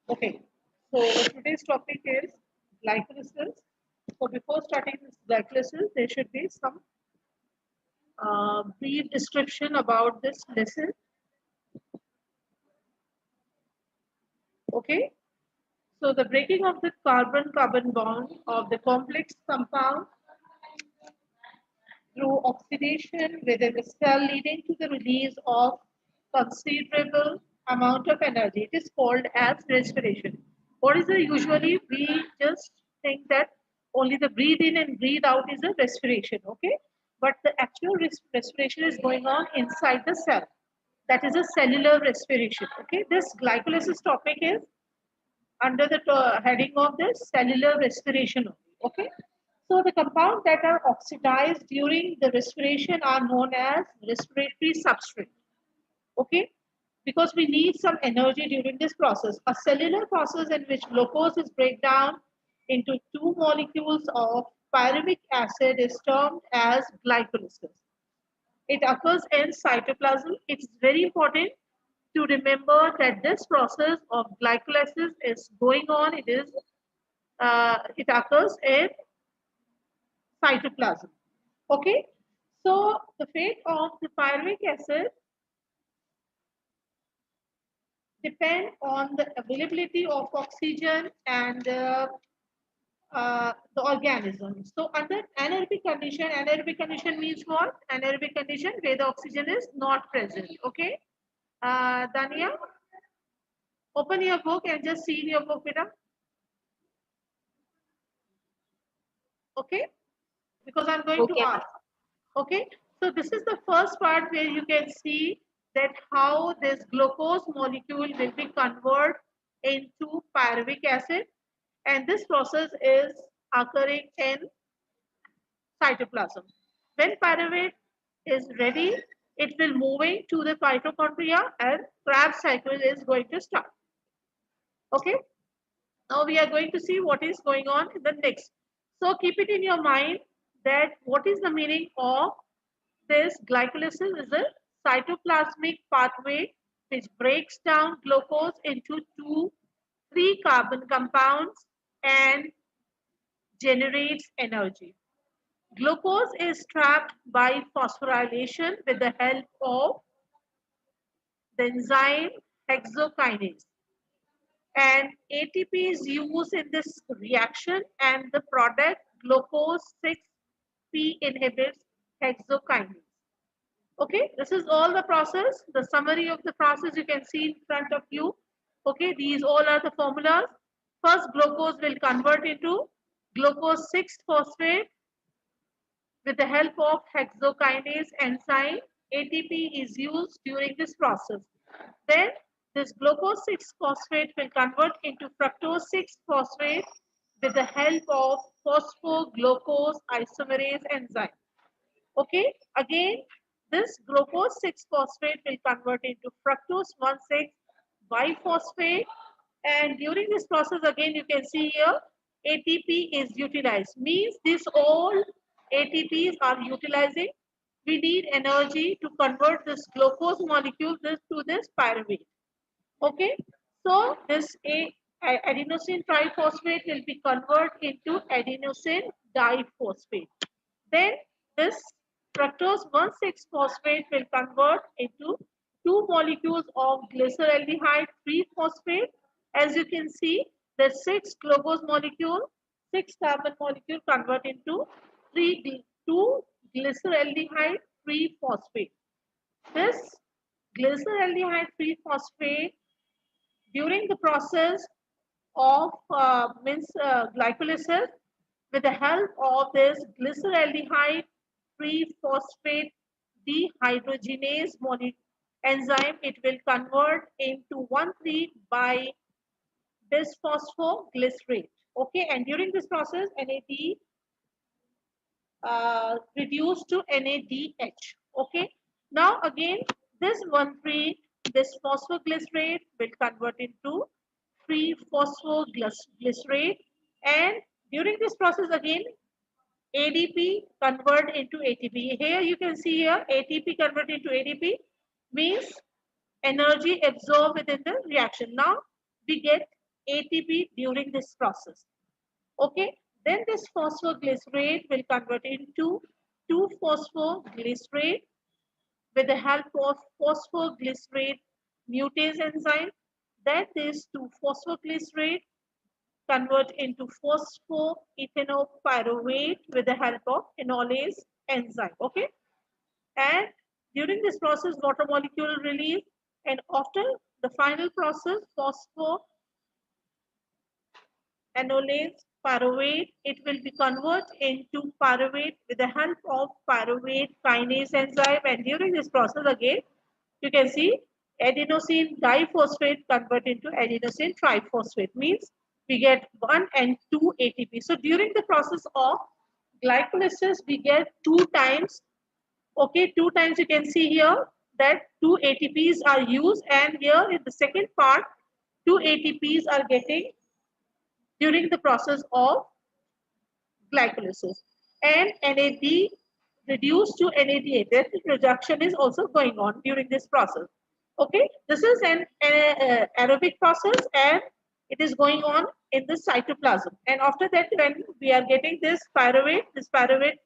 Okay, so today's topic is glycolysis. So before starting this glycolysis, there should be some brief description about this lesson. Okay, so the breaking of the carbon-carbon bond of the complex compound through oxidation within the cell, leading to the release of considerable amount of energy. It is called as respiration. What is the usually we just think that only the breathe in and breathe out is a respiration, okay? But the actual respiration is going on inside the cell. That is a cellular respiration, okay? This glycolysis topic is under the heading of the cellular respiration only, okay? So the compounds that are oxidized during the respiration are known as respiratory substrate, okay? Because we need some energy during this process. A cellular process in which glucose is break down into two molecules of pyruvic acid is termed as glycolysis. It occurs in cytoplasm. It's very important to remember that this process of glycolysis is going on. It occurs in cytoplasm. Okay, so the fate of the pyruvic acid depend on the availability of oxygen and the organism. So under anaerobic condition means what? Anaerobic condition where the oxygen is not present. Okay, Dania, open your book and just see in your book, beta. Okay, because I'm going to Okay, ask. Okay, so this is the first part where you can see that how this glucose molecule will be converted into pyruvic acid, and this process is occurring in cytoplasm. When pyruvate is ready, it will moving to the mitochondria and Krebs cycle is going to start. Okay, now we are going to see what is going on in the next. So keep it in your mind that what is the meaning of this glycolysis is a cytoplasmic pathway which breaks down glucose into three carbon compounds and generates energy. Glucose is trapped by phosphorylation with the help of the enzyme hexokinase. And ATP is used in this reaction, and the product glucose 6P inhibits hexokinase. Okay, this is all the process. The summary of the process you can see in front of you. Okay, these all are the formulas. First, glucose will convert into glucose 6 phosphate with the help of hexokinase enzyme. ATP is used during this process. Then this glucose 6 phosphate will convert into fructose 6 phosphate with the help of phosphoglucose isomerase enzyme. Okay, again, this glucose 6 phosphate will convert into fructose 1,6 biphosphate. And during this process, again, you can see here ATP is utilized. Means this all ATPs are utilizing. We need energy to convert this glucose molecule to this pyruvate. Okay, so this adenosine triphosphate will be converted into adenosine diphosphate. Then this fructose 1,6 phosphate will convert into two molecules of glyceraldehyde 3-phosphate. As you can see, the 6 glucose molecule, 6 carbon molecule convert into 2 glyceraldehyde 3-phosphate. This glyceraldehyde 3-phosphate during the process of glycolysis, with the help of this glyceraldehyde 3-phosphate dehydrogenase enzyme, it will convert into 1,3 by bisphosphoglycerate. Okay, and during this process, NAD reduced to NADH. Okay, now again, this 1,3 bisphosphoglycerate will convert into 3-phosphoglycerate, and during this process again ADP convert into ATP. Here you can see here ATP convert into ADP means energy absorbed within the reaction. Now we get ATP during this process. Okay, then this phosphoglycerate will convert into 2-phosphoglycerate with the help of phosphoglycerate mutase enzyme. Then this 2-phosphoglycerate convert into phosphoethanopyruvate with the help of enolase enzyme. Okay, and during this process, water molecule release, and after the final process, phosphoenolase pyruvate, it will be converted into pyruvate with the help of pyruvate kinase enzyme. And during this process, again, you can see adenosine diphosphate convert into adenosine triphosphate, means we get 1 and 2 ATP. So during the process of glycolysis, we get 2 times. Okay, 2 times you can see here that 2 ATPs are used, and here in the second part, 2 ATPs are getting during the process of glycolysis. And NAD reduced to NADH. That reduction is also going on during this process. Okay, this is an aerobic process, and it is going on in the cytoplasm. And after that, when we are getting this pyruvate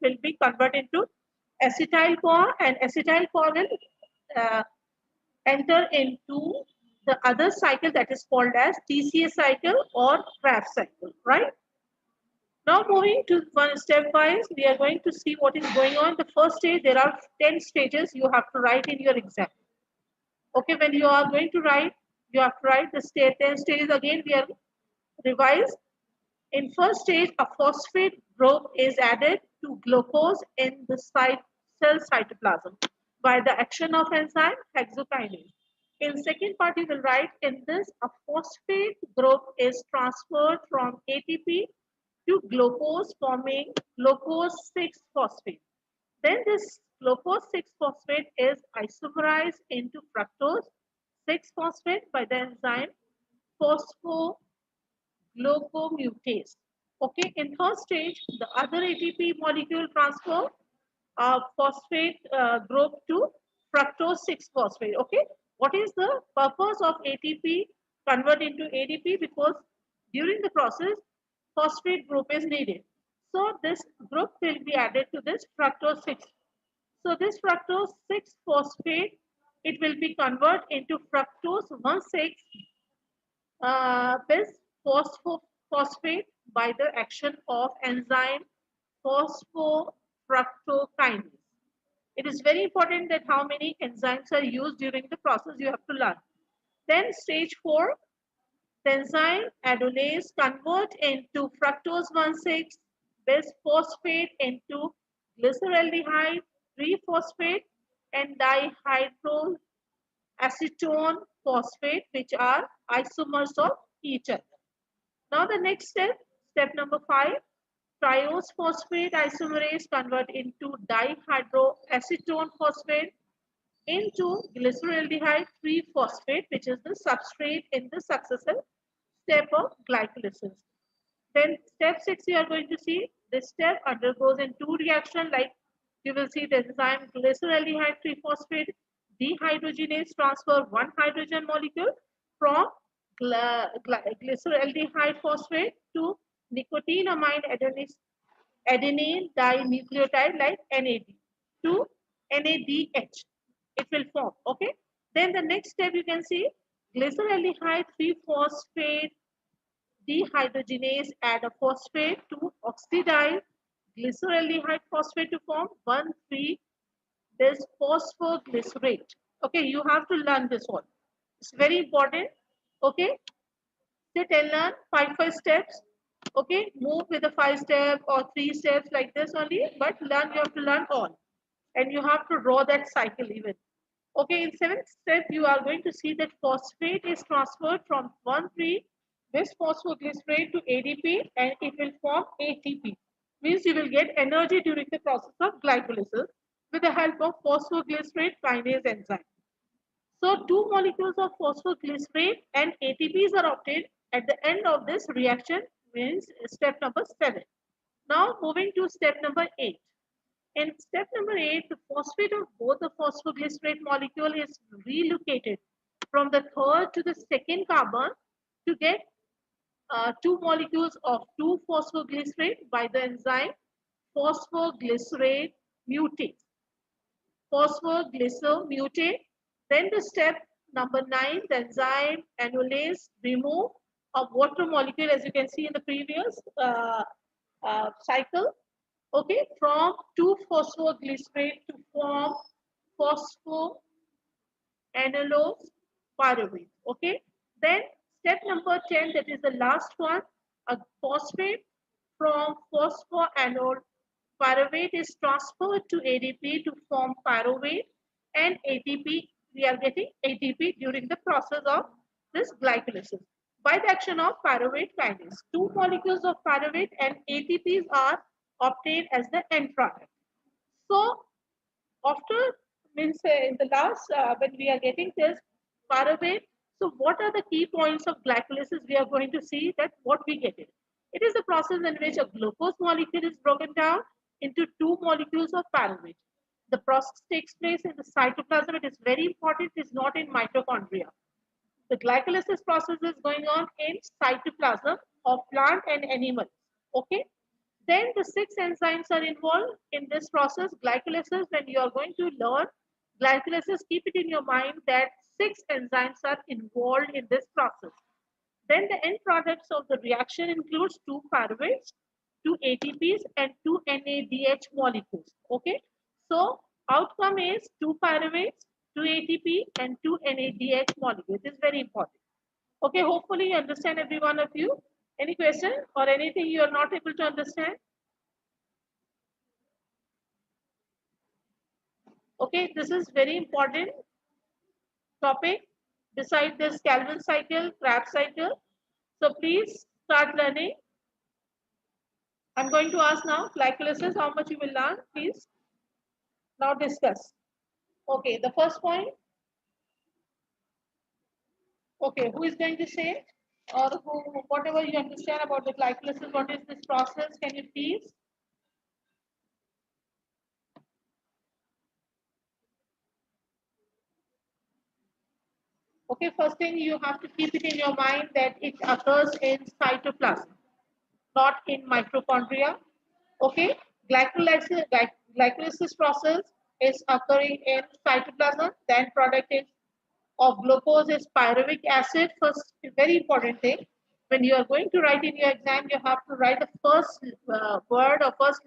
will be converted into acetyl CoA, and acetyl CoA will uh, enter into the other cycle that is called as TCA cycle or Krebs cycle, right? Now moving to one stepwise, we are going to see what is going on. The first stage, there are 10 stages you have to write in your exam. Okay, when you are going to write, you have to write the 10 stages again. We are revised. In first stage, a phosphate group is added to glucose in the cell cytoplasm by the action of enzyme hexokinase. In second part, you will write in this, a phosphate group is transferred from ATP to glucose, forming glucose 6-phosphate. Then this glucose 6-phosphate is isomerized into fructose 6-phosphate by the enzyme phosphoglucomutase. Okay, in first stage, the other ATP molecule transfer phosphate group to fructose 6-phosphate. Okay, what is the purpose of ATP convert into ADP? Because during the process, phosphate group is needed. So this group will be added to this fructose 6. So this fructose 6-phosphate, it will be converted into fructose 1,6 bis phosphate by the action of enzyme phosphofructokinase. It is very important that how many enzymes are used during the process you have to learn. Then stage 4, the enzyme adolase convert into fructose 1,6 bis phosphate into glyceraldehyde 3-phosphate and dihydroacetone phosphate, which are isomers of each other. Now the next step, step number 5, triose phosphate isomerase convert into dihydroacetone phosphate into glyceraldehyde 3-phosphate, which is the substrate in the successive step of glycolysis. Then step 6, you are going to see this step undergoes in 2 reactions, like you will see the enzyme glyceraldehyde 3-phosphate dehydrogenase transfer 1 hydrogen molecule from glyceraldehyde phosphate to nicotinamide adenine dinucleotide like NAD to NADH. It will form. Okay. Then the next step you can see glyceraldehyde 3-phosphate dehydrogenase add a phosphate to oxidize glyceraldehyde phosphate to form 1,3 this phosphoglycerate. Okay, you have to learn this one. It's very important. Okay, sit and learn 5 steps. Okay, move with the 5 step or 3 steps like this only, but learn, you have to learn all. And you have to draw that cycle even. Okay, in 7th step, you are going to see that phosphate is transferred from 1,3 this phosphoglycerate to ADP, and it will form ATP. Means you will get energy during the process of glycolysis with the help of phosphoglycerate kinase enzyme. So two molecules of phosphoglycerate and ATPs are obtained at the end of this reaction, means step number 7. Now moving to step number 8. In step number 8, the phosphate of both the phosphoglycerate molecule is relocated from the third to the second carbon to get two molecules of 2-phosphoglycerate by the enzyme phosphoglycerate mutate. Phosphoglycerate. Then the step number 9, the enzyme annullase remove a water molecule, as you can see in the previous cycle. Okay, from 2-phosphoglycerate to form phosphoannulose pyruvate. Okay, then step number 10, that is the last one, a phosphate from phosphoannulose pyruvate is transferred to ADP to form pyruvate, and ATP, we are getting ATP during the process of this glycolysis by the action of pyruvate kinase. Two molecules of pyruvate and ATPs are obtained as the end product. So after, means in the last, when we are getting this pyruvate, so what are the key points of glycolysis? We are going to see that what we get it. It is the process in which a glucose molecule is broken down into two molecules of pyruvate. The process takes place in the cytoplasm. It is very important. It is not in mitochondria. The glycolysis process is going on in cytoplasm of plant and animals. Okay. Then the 6 enzymes are involved in this process, glycolysis. When you are going to learn glycolysis, keep it in your mind that 6 enzymes are involved in this process. Then the end products of the reaction includes 2 pyruvates, 2 ATPs, and 2 NADH molecules. Okay, so outcome is 2 pyruvates, 2 ATP, and 2 NADH molecules. This is very important. Okay, hopefully you understand, every one of you. Any question or anything you are not able to understand? Okay, this is very important topic beside this Calvin cycle, Krebs cycle. So please start learning. I'm going to ask now glycolysis, how much you will learn, please. Now discuss. Okay, the first point. Okay, who is going to say, or who, whatever you understand about the glycolysis, what is this process? Can you please? Okay, first thing you have to keep it in your mind that it occurs in cytoplasm, not in mitochondria. Okay, glycolysis process is occurring in cytoplasm. The end product is of glucose is pyruvic acid. First, very important thing. When you are going to write in your exam, you have to write the first word or first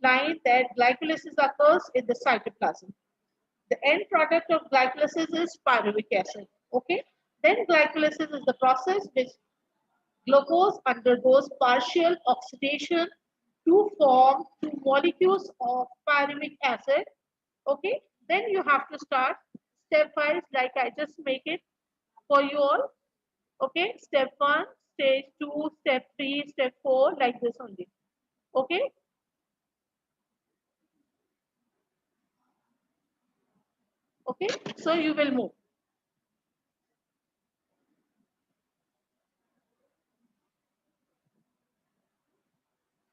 line that glycolysis occurs in the cytoplasm. The end product of glycolysis is pyruvic acid. Okay. Then glycolysis is the process which glucose undergoes partial oxidation to form two molecules of pyruvic acid. Okay. Then you have to start stepwise, like I just make it for you all. Okay. Step 1, stage 2, step 3, step 4, like this only. Okay. Okay. So you will move.